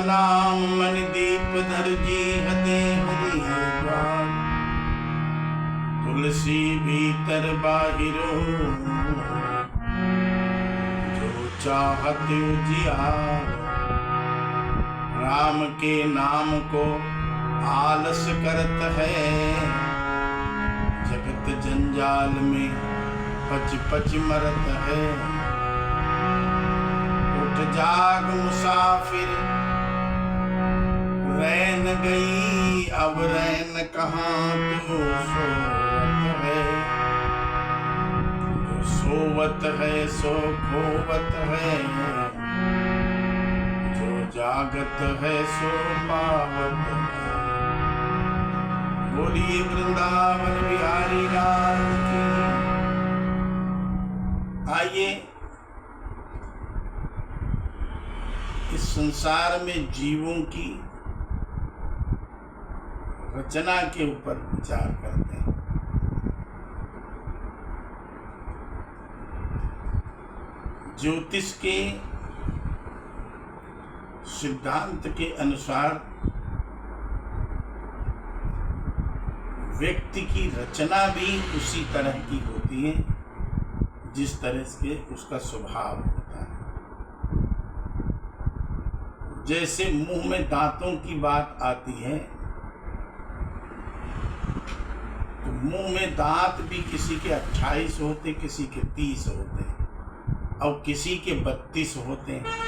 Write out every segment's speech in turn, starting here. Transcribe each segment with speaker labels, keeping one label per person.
Speaker 1: नाम मणि दीप धर जी हते हरि द्वार। तुलसी भीतर बाहिरो जो चाहत उजियार। राम के नाम को आलस करत है, जगत जंजाल में पच पच मरत है। उठ जाग मुसाफिर रैन गई, अब रैन कहाँ तो सोवत है। जो सोवत है सो खोवत है, जो जागत है सो पावत है। बोलिए वृंदावन बिहारी लाल की। आइए इस संसार में जीवों की रचना के ऊपर विचार करते हैं। ज्योतिष के सिद्धांत के अनुसार व्यक्ति की रचना भी उसी तरह की होती है जिस तरह से उसका स्वभाव होता है। जैसे मुंह में दांतों की बात आती है तो मुंह में दांत भी किसी के 28 होते, किसी के 30 होते हैं और किसी के 32 होते हैं।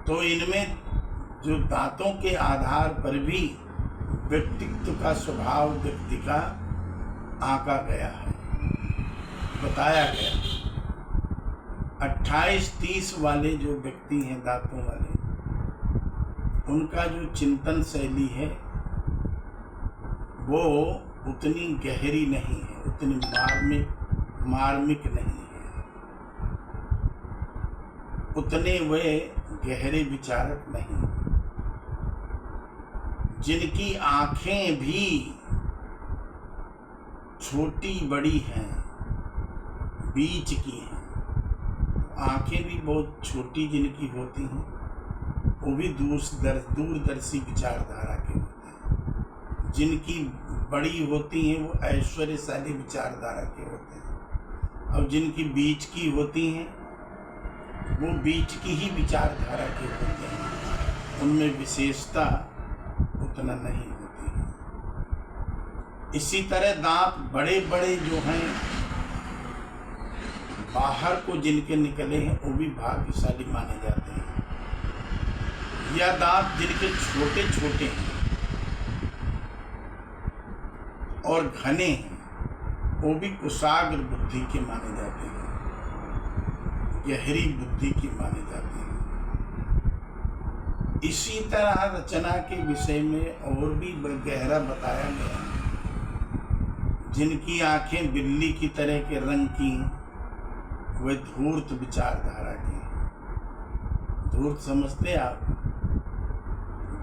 Speaker 1: तो इनमें जो दांतों के आधार पर भी व्यक्तित्व का स्वभाव व्यक्ति का आंका गया है, बताया गया। 28-30 वाले जो व्यक्ति हैं दांतों वाले, उनका जो चिंतन शैली है वो उतनी गहरी नहीं है, उतनी मार्मिक नहीं है, उतने वे गहरे विचारक नहीं। जिनकी आंखें भी छोटी बड़ी हैं, बीच की हैं, आंखें भी बहुत छोटी जिनकी होती हैं, वो भी दूरदर्शी विचारधारा के होते हैं। जिनकी बड़ी होती हैं वो ऐश्वर्यशाली विचारधारा के होते हैं, और जिनकी बीच की होती हैं वो बीच की ही विचारधारा के होते हैं। उनमें विशेषता उतना नहीं होती है। इसी तरह दांत बड़े बड़े जो हैं, बाहर को जिनके निकले हैं वो भी भाग्यशाली माने जाते हैं। या दांत जिनके छोटे छोटे हैं और घने हैं, वो भी कुशाग्र बुद्धि के माने जाते हैं, गहरी बुद्धि के माने जाते हैं। इसी तरह रचना के विषय में और भी गहरा बताया गया है। जिनकी आंखें बिल्ली की तरह के रंग की, वे धूर्त विचारधारा की। धूर्त समझते आप?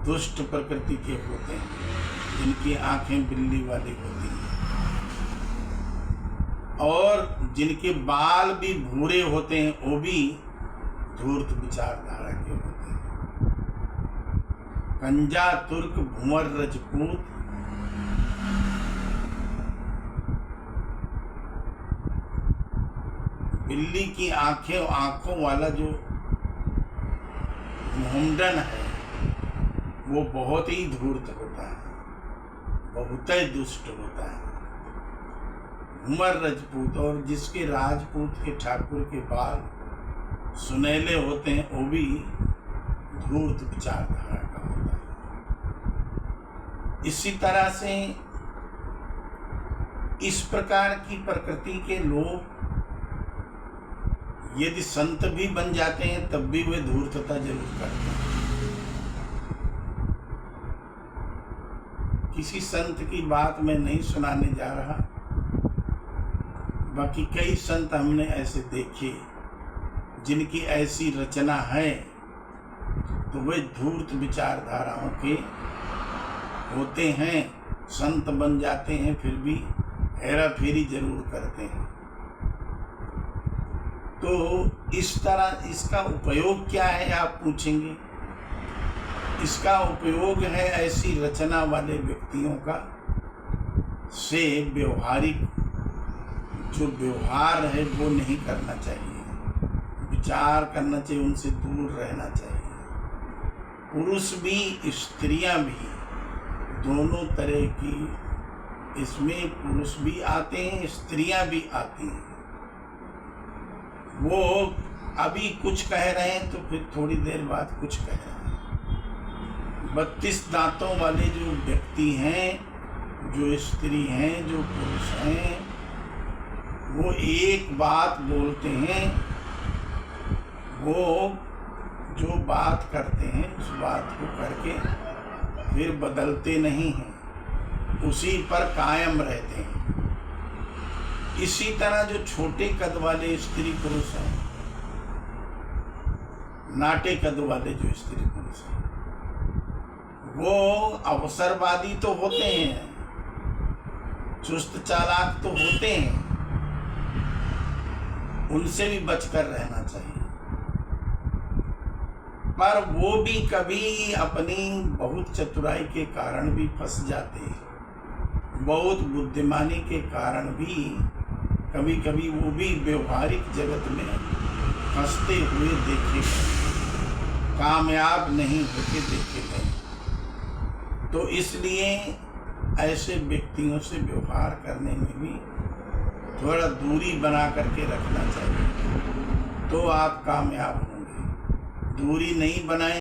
Speaker 1: दुष्ट प्रकृति के होते हैं, जिनकी आंखें बिल्ली वाली होती हैं। और जिनके बाल भी भूरे होते हैं वो भी धूर्त विचारधारा के होते हैं। कंजा, तुर्क, भूमर, रजपूत, बिल्ली की आंखों वाला जो मुंडन है वो बहुत ही धूर्त होता है, बहुत ही दुष्ट होता है। भूमर, रजपूत, और जिसके राजपूत के ठाकुर के बाल सुनहले होते हैं वो भी धूर्त विचारधारा का होता है। इसी तरह से इस प्रकार की प्रकृति के लोग यदि संत भी बन जाते हैं तब भी वे धूर्तता जरूर करते हैं। किसी संत की बात मैं नहीं सुनाने जा रहा, बाकी कई संत हमने ऐसे देखे जिनकी ऐसी रचना है, तो वे धूर्त विचारधाराओं के होते हैं, संत बन जाते हैं, फिर भी हेरा फेरी जरूर करते हैं। तो इस तरह इसका उपयोग क्या है आप पूछेंगे। इसका उपयोग है ऐसी रचना वाले व्यक्तियों का से व्यवहारिक जो व्यवहार है वो नहीं करना चाहिए, विचार करना चाहिए, उनसे दूर रहना चाहिए। पुरुष भी स्त्रियां भी दोनों तरह की इसमें पुरुष भी आते हैं, स्त्रियां भी आती हैं। वो अभी कुछ कह रहे हैं तो फिर थोड़ी देर बाद कुछ कह रहे हैं। 32 दांतों वाले जो व्यक्ति हैं, जो स्त्री हैं, जो पुरुष हैं, वो एक बात बोलते हैं, वो जो बात करते हैं उस बात को करके फिर बदलते नहीं हैं, उसी पर कायम रहते हैं। इसी तरह जो छोटे कद वाले स्त्री पुरुष हैं, नाटे कद वाले जो स्त्री पुरुष हैं, वो अवसरवादी तो होते हैं, चुस्त चालाक तो होते हैं, उनसे भी बचकर रहना चाहिए। पर वो भी कभी अपनी बहुत चतुराई के कारण भी फंस जाते हैं, बहुत बुद्धिमानी के कारण भी कभी कभी वो भी व्यवहारिक जगत में फंसते हुए देखे गए, कामयाब नहीं होते देखे गए। तो इसलिए ऐसे व्यक्तियों से व्यवहार करने में भी थोड़ा दूरी बना करके रखना चाहिए, तो आप कामयाब होंगे। दूरी नहीं बनाए